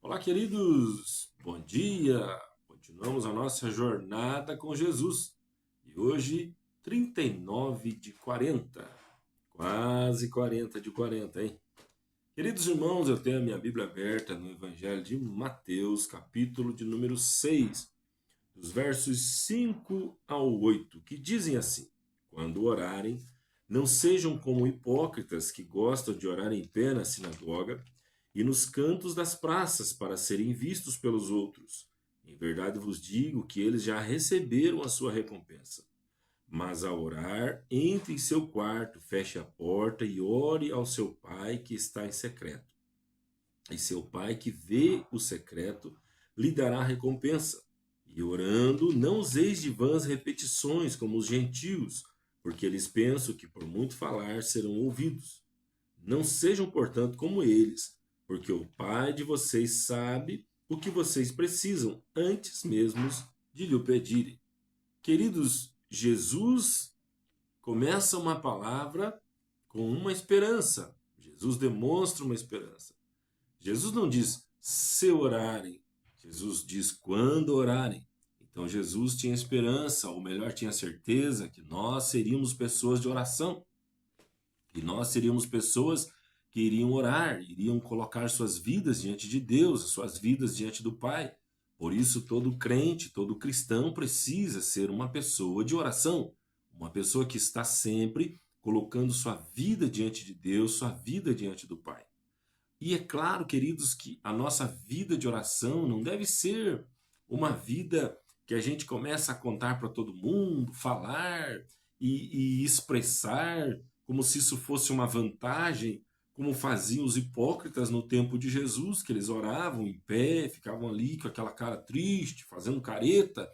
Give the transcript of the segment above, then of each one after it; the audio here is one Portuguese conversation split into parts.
Olá, queridos! Bom dia! Continuamos a nossa jornada com Jesus. E hoje, 39 de 40. Quase 40 de 40, hein? Queridos irmãos, eu tenho a minha Bíblia aberta no Evangelho de Mateus, capítulo de número 6, dos versos 5 ao 8, que dizem assim: Quando orarem, não sejam como hipócritas que gostam de orar em pé na sinagoga e nos cantos das praças para serem vistos pelos outros. Em verdade vos digo que eles já receberam a sua recompensa. Mas ao orar, entre em seu quarto, feche a porta e ore ao seu pai que está em secreto. E seu pai que vê o secreto lhe dará recompensa. E orando, não useis de vãs repetições como os gentios, porque eles pensam que por muito falar serão ouvidos. Não sejam, portanto, como eles, porque o Pai de vocês sabe o que vocês precisam antes mesmo de lhe pedirem. Queridos, Jesus começa uma palavra com uma esperança. Jesus demonstra uma esperança. Jesus não diz se orarem, Jesus diz quando orarem. Então Jesus tinha esperança, ou melhor, tinha certeza que nós seríamos pessoas de oração. E nós seríamos pessoas que iriam orar, iriam colocar suas vidas diante de Deus, suas vidas diante do Pai. Por isso, todo crente, todo cristão precisa ser uma pessoa de oração, uma pessoa que está sempre colocando sua vida diante de Deus, sua vida diante do Pai. E é claro, queridos, que a nossa vida de oração não deve ser uma vida que a gente começa a contar para todo mundo, falar e expressar como se isso fosse uma vantagem, como faziam os hipócritas no tempo de Jesus, que eles oravam em pé, ficavam ali com aquela cara triste, fazendo careta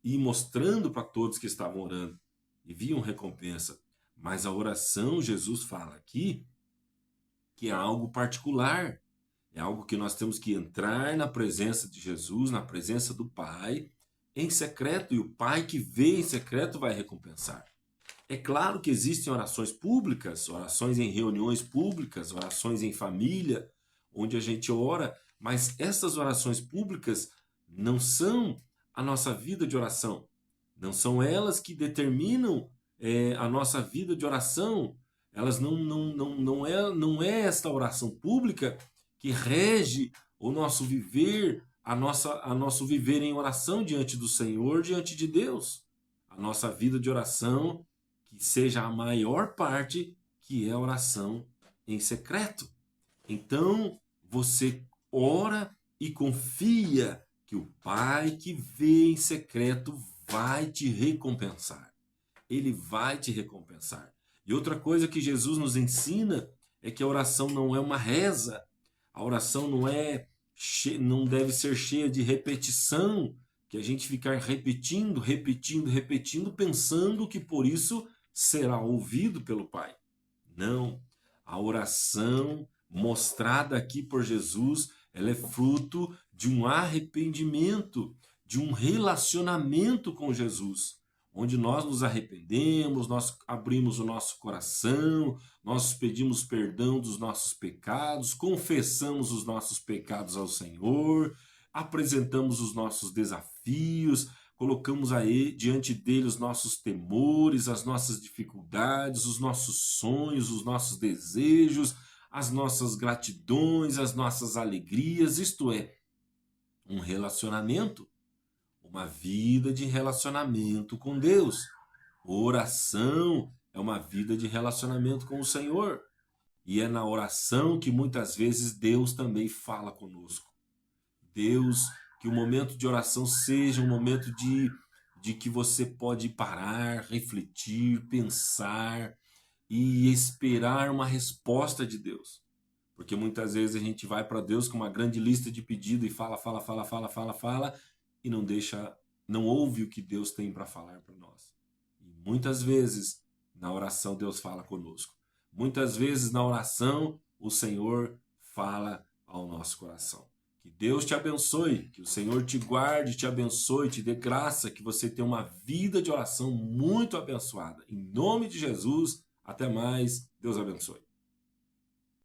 e mostrando para todos que estavam orando e viam recompensa. Mas a oração, Jesus fala aqui, que é algo particular, é algo que nós temos que entrar na presença de Jesus, na presença do Pai, em secreto, e o Pai que vê em secreto vai recompensar. É claro que existem orações públicas, orações em reuniões públicas, orações em família, onde a gente ora, mas essas orações públicas não são a nossa vida de oração, não são elas que determinam a nossa vida de oração. Elas não é esta oração pública que rege o nosso viver, a nosso viver em oração diante do Senhor, diante de Deus. A nossa vida de oração, que seja a maior parte, que é a oração em secreto. Então, você ora e confia que o Pai que vê em secreto vai te recompensar. Ele vai te recompensar. E outra coisa que Jesus nos ensina é que a oração não é uma reza. A oração não deve ser cheia de repetição, que a gente ficar repetindo, pensando que por isso será ouvido pelo Pai. Não. A oração mostrada aqui por Jesus, ela é fruto de um arrependimento, de um relacionamento com Jesus, onde nós nos arrependemos, nós abrimos o nosso coração, nós pedimos perdão dos nossos pecados, confessamos os nossos pecados ao Senhor, apresentamos os nossos desafios, colocamos diante dele os nossos temores, as nossas dificuldades, os nossos sonhos, os nossos desejos, as nossas gratidões, as nossas alegrias, isto é, um relacionamento. Uma vida de relacionamento com Deus. Oração é uma vida de relacionamento com o Senhor. E é na oração que muitas vezes Deus também fala conosco. Deus, que o momento de oração seja um momento de que você pode parar, refletir, pensar e esperar uma resposta de Deus. Porque muitas vezes a gente vai para Deus com uma grande lista de pedidos e fala, e não ouve o que Deus tem para falar para nós. E muitas vezes na oração Deus fala conosco. Muitas vezes na oração o Senhor fala ao nosso coração. Que Deus te abençoe, que o Senhor te guarde, te abençoe, te dê graça, que você tenha uma vida de oração muito abençoada. Em nome de Jesus, até mais, Deus abençoe.